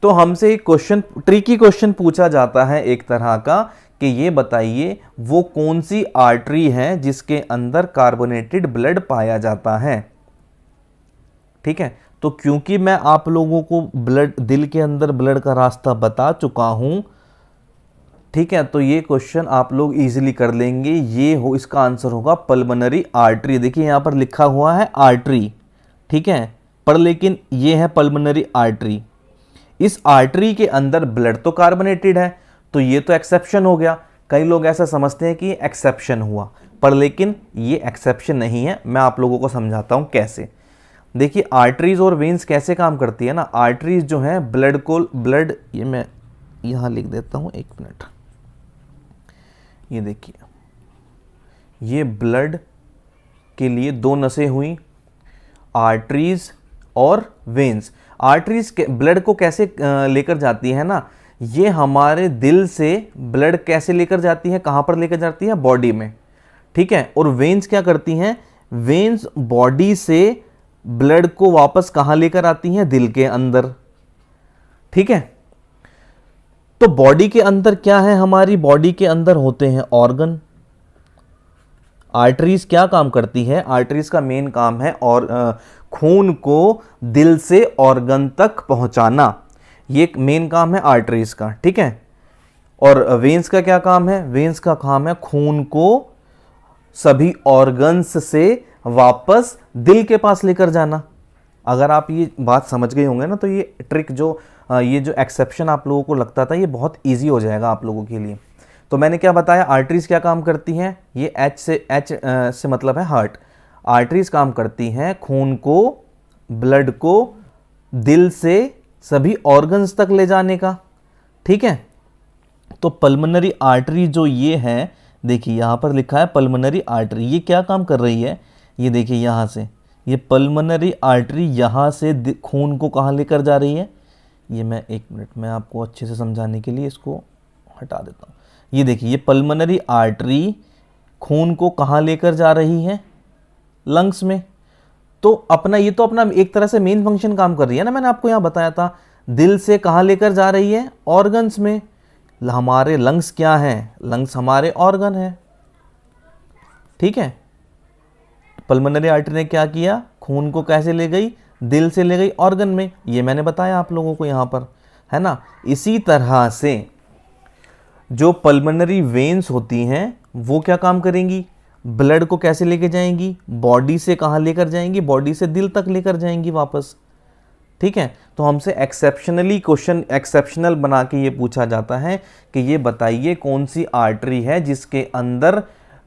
तो हमसे एक क्वेश्चन, ट्रिकी क्वेश्चन पूछा जाता है एक तरह का कि ये बताइए वो कौन सी आर्टरी है जिसके अंदर कार्बोनेटेड ब्लड पाया जाता है। ठीक है, तो क्योंकि मैं आप लोगों को दिल के अंदर ब्लड का रास्ता बता चुका हूं, ठीक है, तो ये क्वेश्चन आप लोग इजीली कर लेंगे। इसका आंसर होगा पल्मोनरी आर्टरी। देखिए यहां पर लिखा हुआ है आर्टरी, ठीक है, पर लेकिन ये है पल्मोनरी आर्टरी। इस आर्टरी के अंदर ब्लड तो कार्बोनेटेड है, तो ये तो एक्सेप्शन हो गया। कई लोग ऐसा समझते हैं कि ये एक्सेप्शन हुआ, पर लेकिन ये एक्सेप्शन नहीं है। मैं आप लोगों को समझाता हूं कैसे। देखिए आर्टरीज और वेन्स कैसे काम करती है ना। आर्टरीज जो है ब्लड ये मैं यहां लिख देता हूं, एक मिनट। ये देखिए, ये ब्लड के लिए दो नसें हुई, आर्टरीज और वेन्स। आर्टरीज ब्लड को कैसे लेकर जाती है ना, ये हमारे दिल से ब्लड कैसे लेकर जाती है, कहां पर लेकर जाती है? बॉडी में। ठीक है, और वेन्स क्या करती हैं? वेन्स बॉडी से ब्लड को वापस कहां लेकर आती हैं? दिल के अंदर। ठीक है, तो बॉडी के अंदर क्या है? हमारी बॉडी के अंदर होते हैं ऑर्गन। आर्टरीज क्या काम करती है? आर्टरीज का मेन काम है और खून को दिल से ऑर्गन तक पहुंचाना। ये मेन काम है आर्टरीज का। ठीक है, और वेन्स का क्या काम है? वेन्स का काम है खून को सभी ऑर्गन्स से वापस दिल के पास लेकर जाना। अगर आप ये बात समझ गए होंगे ना, तो ये ट्रिक ये जो एक्सेप्शन आप लोगों को लगता था, ये बहुत इजी हो जाएगा आप लोगों के लिए। तो मैंने क्या बताया, आर्टरीज क्या काम करती हैं, ये एच से मतलब है हार्ट। आर्टरीज काम करती हैं खून को, ब्लड को दिल से सभी ऑर्गन्स तक ले जाने का, ठीक है। तो पल्मोनरी आर्टरी जो ये है, देखिए यहाँ पर लिखा है पल्मोनरी आर्टरी, ये क्या काम कर रही है, ये देखिए यहाँ से, ये पल्मोनरी आर्टरी यहाँ से खून को कहाँ लेकर जा रही है, ये मैं एक मिनट में आपको अच्छे से समझाने के लिए इसको हटा देता हूँ। ये देखिए ये पल्मोनरी आर्टरी खून को कहाँ लेकर जा रही है, लंग्स में। तो अपना ये तो अपना एक तरह से मेन फंक्शन काम कर रही है ना, मैंने आपको यहाँ बताया था। दिल से कहाँ लेकर जा रही है, ऑर्गन्स में। हमारे लंग्स क्या हैं, लंग्स हमारे ऑर्गन है, ठीक है। पल्मोनरी आर्टरी ने क्या किया, खून को कैसे ले गई, दिल से ले गई ऑर्गन में, ये मैंने बताया आप लोगों को यहाँ पर, है ना। इसी तरह से जो पल्मोनरी वेन्स होती हैं वो क्या काम करेंगी, ब्लड को कैसे लेके जाएंगी, बॉडी से कहाँ लेकर जाएंगी, बॉडी से दिल तक लेकर जाएंगी वापस, ठीक है। तो हमसे एक्सेप्शनली क्वेश्चन एक्सेप्शनल बना के ये पूछा जाता है कि ये बताइए कौन सी आर्टरी है जिसके अंदर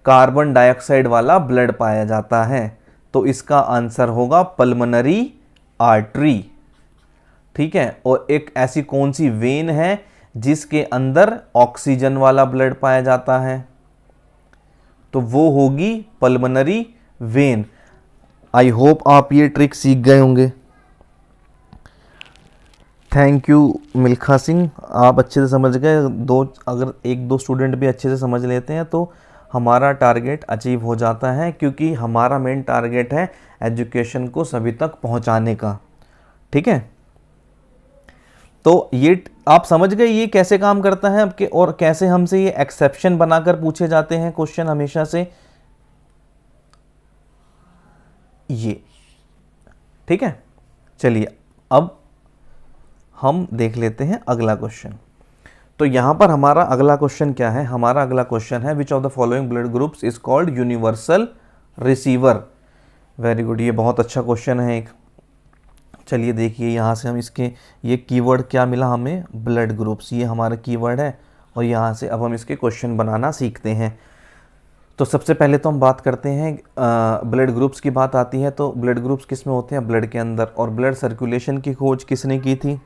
कार्बन डाइऑक्साइड वाला ब्लड पाया जाता है। तो इसका आंसर होगा पल्मोनरी आर्टरी, ठीक है। और एक ऐसी कौन सी वेन है जिसके अंदर ऑक्सीजन वाला ब्लड पाया जाता है, तो वो होगी पल्मोनरी वेन। आई होप आप ये ट्रिक सीख गए होंगे। थैंक यू मिल्खा सिंह, आप अच्छे से समझ गए। अगर एक दो स्टूडेंट भी अच्छे से समझ लेते हैं तो हमारा टारगेट अचीव हो जाता है, क्योंकि हमारा मेन टारगेट है एजुकेशन को सभी तक पहुंचाने का, ठीक है। तो ये आप समझ गए ये कैसे काम करता है आपके, और कैसे हमसे ये एक्सेप्शन बनाकर पूछे जाते हैं क्वेश्चन हमेशा से, ये, ठीक है। चलिए अब हम देख लेते हैं अगला क्वेश्चन। तो यहां पर हमारा अगला क्वेश्चन क्या है, हमारा अगला क्वेश्चन है which of the following blood groups is called universal receiver. Very good, ये बहुत अच्छा क्वेश्चन है एक। चलिए देखिए यहाँ से हम इसके ये कीवर्ड क्या मिला हमें, ब्लड ग्रुप्स, ये हमारा कीवर्ड है। और यहाँ से अब हम इसके क्वेश्चन बनाना सीखते हैं। तो सबसे पहले तो हम बात करते हैं ब्लड ग्रुप्स की बात आती है तो ब्लड ग्रुप्स किस में होते हैं, ब्लड के अंदर। और ब्लड सर्कुलेशन की खोज किसने की थी,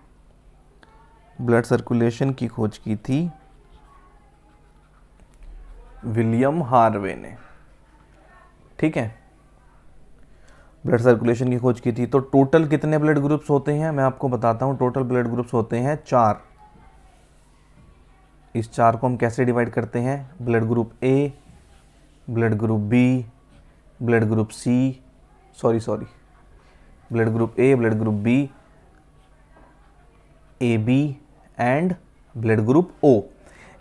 ब्लड सर्कुलेशन की खोज की थी विलियम हार्वे ने, ठीक है। ब्लड सर्कुलेशन की खोज की थी। तो टोटल कितने ब्लड ग्रुप्स होते हैं मैं आपको बताता हूं। टोटल ब्लड ग्रुप्स होते हैं 4। इस 4 को हम कैसे डिवाइड करते हैं, blood group A, blood group B, blood group C, sorry blood group A, blood group B, A B and blood group O.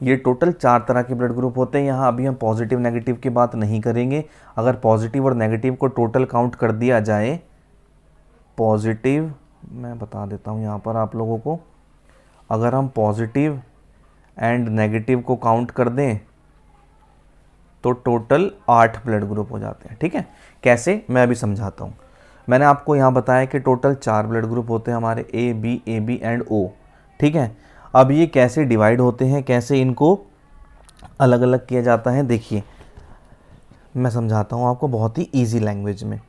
ये टोटल 4 तरह के ब्लड ग्रुप होते हैं। यहाँ अभी हम पॉजिटिव नेगेटिव की बात नहीं करेंगे। अगर पॉजिटिव और नेगेटिव को टोटल काउंट कर दिया जाए, पॉजिटिव मैं बता देता हूँ यहाँ पर आप लोगों को, अगर हम पॉजिटिव एंड नेगेटिव को काउंट कर दें तो टोटल 8 ब्लड ग्रुप हो जाते हैं, ठीक है। कैसे, मैं अभी समझाता हूँ। मैंने आपको यहाँ बताया कि टोटल 4 ब्लड ग्रुप होते हैं हमारे, ए बी एंड ओ, ठीक है। अब ये कैसे डिवाइड होते हैं, कैसे इनको अलग अलग किया जाता है, देखिए मैं समझाता हूँ आपको बहुत ही इजी लैंग्वेज में।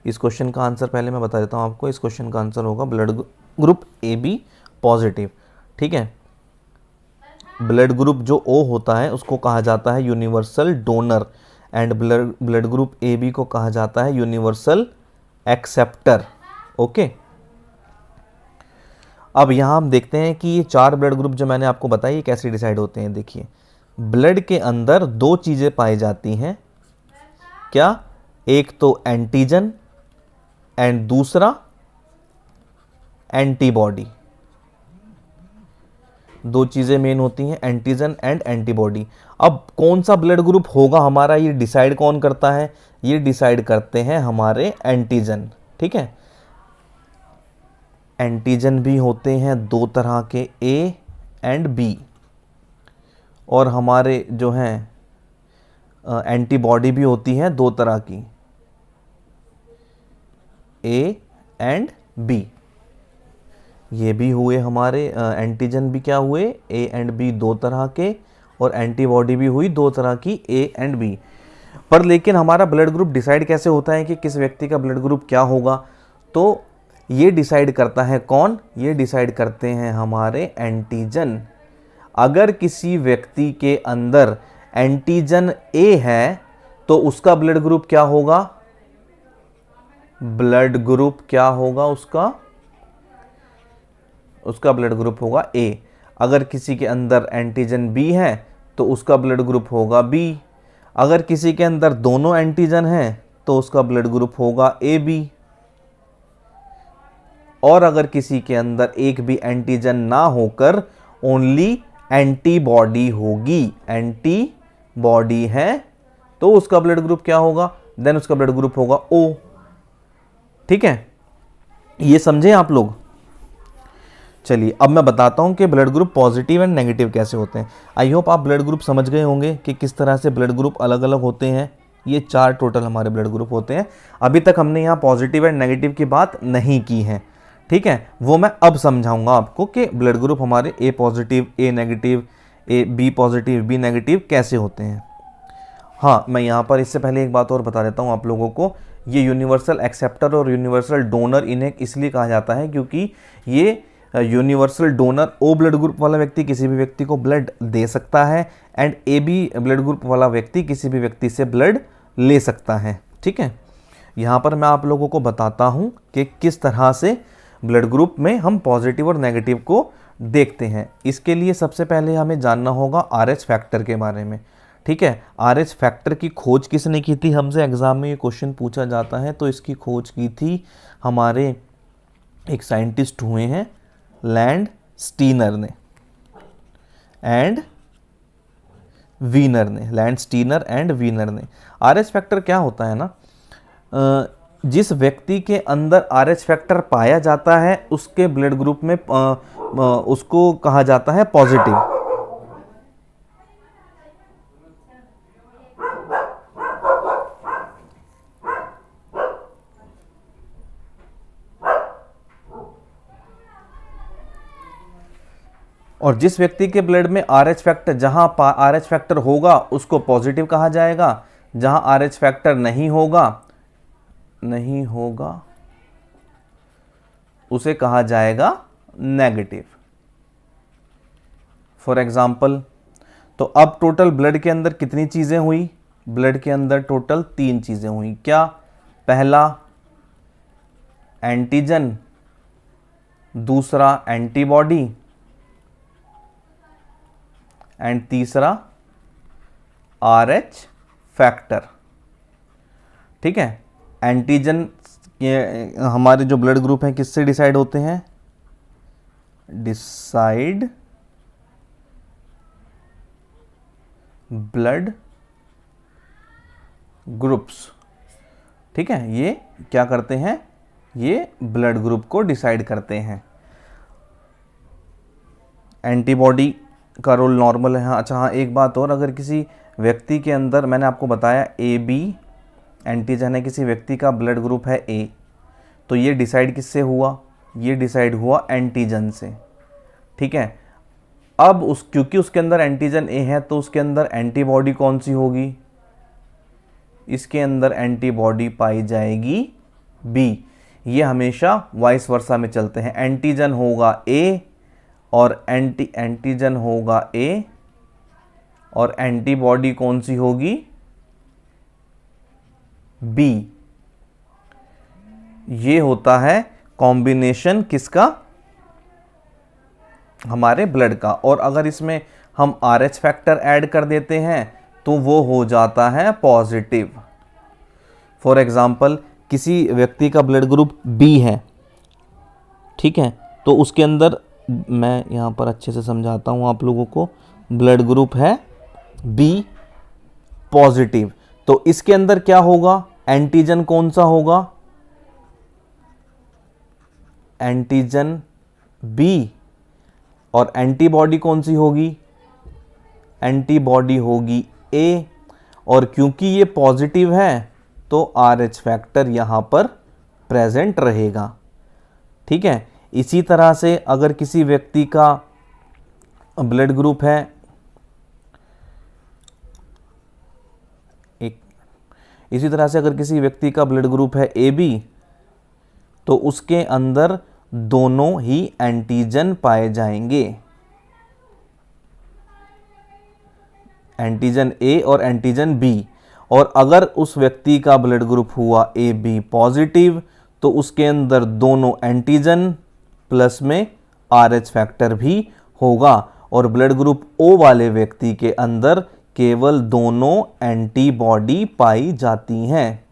इस क्वेश्चन का आंसर पहले मैं बता देता हूँ आपको। इस क्वेश्चन का आंसर होगा blood group A B positive, ठीक है। ब्लड ग्रुप जो ओ होता है उसको कहा जाता है universal donor, and blood group A B को कहा जाता है यूनिवर्सल एक्सेप्टर, ओके। अब यहाँ हम देखते हैं कि ये 4 ब्लड ग्रुप जो मैंने आपको बताया ये कैसे डिसाइड होते हैं। देखिए ब्लड के अंदर 2 चीज़ें पाई जाती हैं, क्या, एक तो एंटीजन एंड दूसरा एंटीबॉडी। 2 चीज़ें मेन होती हैं, एंटीजन एंड एंटीबॉडी। अब कौन सा ब्लड ग्रुप होगा हमारा, ये डिसाइड कौन करता है, ये डिसाइड करते हैं हमारे एंटीजन, ठीक है। एंटीजन भी होते हैं 2 तरह के, ए एंड बी, और हमारे जो हैं एंटीबॉडी भी होती हैं 2 तरह की, ए एंड बी। ये भी हुए हमारे एंटीजन भी क्या हुए, ए एंड बी 2 तरह के, और एंटीबॉडी भी हुई, दो तरह की, ए एंड बी। पर लेकिन हमारा ब्लड ग्रुप डिसाइड कैसे होता है कि किस व्यक्ति का ब्लड ग्रुप क्या होगा? तो ये डिसाइड करता है कौन? ये डिसाइड करते हैं हमारे एंटीजन। अगर किसी व्यक्ति के अंदर एंटीजन ए है तो उसका ब्लड ग्रुप क्या होगा? ब्लड ग्रुप क्या होगा उसका? उसका ब्लड ग्रुप होगा ए। अगर किसी के अंदर एंटीजन बी है तो उसका ब्लड ग्रुप होगा बी। अगर किसी के अंदर दोनों एंटीजन हैं तो उसका ब्लड ग्रुप होगा ए बी। और अगर किसी के अंदर एक भी एंटीजन ना होकर ओनली एंटीबॉडी होगी, एंटीबॉडी है, तो उसका ब्लड ग्रुप क्या होगा? देन उसका ब्लड ग्रुप होगा ओ। ठीक है, ये समझे आप लोग? चलिए अब मैं बताता हूं कि blood group positive and negative कैसे होते हैं। आई होप आप ब्लड ग्रुप समझ गए होंगे कि किस तरह से ब्लड ग्रुप अलग अलग होते हैं। ये 4 टोटल हमारे ब्लड ग्रुप होते हैं। अभी तक हमने यहाँ पॉजिटिव एंड नेगेटिव की बात नहीं की है, ठीक है, वो मैं अब समझाऊंगा आपको कि ब्लड ग्रुप हमारे A positive, A negative, A B positive, B negative कैसे होते हैं। हाँ, मैं यहाँ पर इससे पहले एक बात और बता देता हूँ आप लोगों को। ये यूनिवर्सल एक्सेप्टर और यूनिवर्सल डोनर इन्हें इसलिए कहा जाता है क्योंकि ये universal donor O blood group वाला व्यक्ति किसी भी व्यक्ति को ब्लड दे सकता है and A B blood group वाला व्यक्ति किसी भी व्यक्ति से ब्लड ले सकता है। ठीक है, यहाँ पर मैं आप लोगों को बताता हूँ कि किस तरह से ब्लड ग्रुप में हम पॉजिटिव और नेगेटिव को देखते हैं। इसके लिए सबसे पहले हमें जानना होगा आरएच फैक्टर के बारे में। ठीक है, आरएच फैक्टर की खोज किसने की थी? हमसे एग्जाम में ये क्वेश्चन पूछा जाता है। तो इसकी खोज की थी हमारे एक साइंटिस्ट हुए हैं लैंड स्टीनर ने एंड वीनर ने, लैंड स्टीनर एंड वीनर ने। आरएच फैक्टर क्या होता है ना, जिस व्यक्ति के अंदर आरएच फैक्टर पाया जाता है उसके ब्लड ग्रुप में उसको कहा जाता है पॉजिटिव। और जिस व्यक्ति के ब्लड में आरएच फैक्टर, जहां आरएच फैक्टर होगा उसको पॉजिटिव कहा जाएगा, जहां आरएच फैक्टर नहीं होगा उसे कहा जाएगा नेगेटिव। फॉर एग्जाम्पल, तो अब टोटल ब्लड के अंदर कितनी चीजें हुई? ब्लड के अंदर टोटल 3 चीजें हुई। क्या? पहला एंटीजन, दूसरा एंटीबॉडी एंड तीसरा आरएच फैक्टर। ठीक है, एंटीजन हमारे जो ब्लड ग्रुप हैं किससे डिसाइड होते हैं? Decide blood groups. ठीक है, ये क्या करते हैं? ये ब्लड ग्रुप को डिसाइड करते हैं। एंटीबॉडी का रोल नॉर्मल है। हाँ, अच्छा हाँ, एक बात और, अगर किसी व्यक्ति के अंदर, मैंने आपको बताया ए बी एंटीजन है, किसी व्यक्ति का ब्लड ग्रुप है ए, तो ये डिसाइड किससे हुआ? ये डिसाइड हुआ एंटीजन से। ठीक है, अब क्योंकि उसके अंदर एंटीजन ए है तो उसके अंदर एंटीबॉडी कौन सी होगी? इसके अंदर एंटीबॉडी पाई जाएगी बी। ये हमेशा वाइस वर्सा में चलते हैं। एंटीजन होगा ए और एंटीजन होगा ए और एंटीबॉडी कौन सी होगी? बी। ये होता है कॉम्बिनेशन किसका? हमारे ब्लड का। और अगर इसमें हम आरएच फैक्टर ऐड कर देते हैं तो वो हो जाता है पॉजिटिव। फॉर एग्जाम्पल, किसी व्यक्ति का ब्लड ग्रुप बी है, ठीक है, तो उसके अंदर, मैं यहाँ पर अच्छे से समझाता हूँ आप लोगों को, ब्लड ग्रुप है बी पॉजिटिव, तो इसके अंदर क्या होगा? एंटीजन कौन सा होगा? Antigen B. और एंटीबॉडी कौन सी होगी? एंटीबॉडी होगी ए। और क्योंकि ये पॉजिटिव है तो आरएच फैक्टर यहां पर प्रेजेंट रहेगा। ठीक है, इसी तरह से अगर किसी व्यक्ति का ब्लड ग्रुप है एक इसी तरह से अगर किसी व्यक्ति का ब्लड ग्रुप है AB तो उसके अंदर दोनों ही एंटीजन पाए जाएंगे, एंटीजन A और एंटीजन B। और अगर उस व्यक्ति का ब्लड ग्रुप हुआ AB पॉजिटिव तो उसके अंदर दोनों एंटीजन प्लस में RH फैक्टर भी होगा, और ब्लड ग्रुप O वाले व्यक्ति के अंदर केवल दोनों एंटीबॉडी पाई जाती हैं,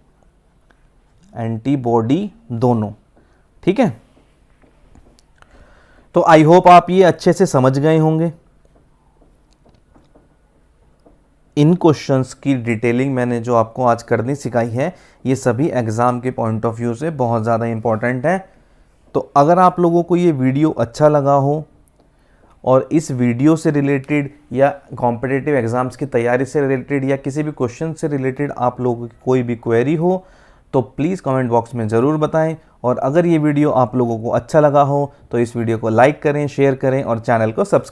एंटीबॉडी दोनों। ठीक है, तो आई होप आप ये अच्छे से समझ गए होंगे। इन क्वेश्चंस की डिटेलिंग मैंने जो आपको आज करनी सिखाई है, ये सभी एग्ज़ाम के पॉइंट ऑफ व्यू से बहुत ज़्यादा इम्पॉर्टेंट है। तो अगर आप लोगों को ये वीडियो अच्छा लगा हो और इस वीडियो से रिलेटेड या कॉम्पिटिटिव एग्ज़ाम्स की तैयारी से रिलेटेड या किसी भी क्वेश्चन से रिलेटेड आप लोगों की कोई भी क्वेरी हो तो प्लीज़ कमेंट बॉक्स में ज़रूर बताएं। और अगर ये वीडियो आप लोगों को अच्छा लगा हो तो इस वीडियो को लाइक करें, शेयर करें और चैनल को सब्सक्राइब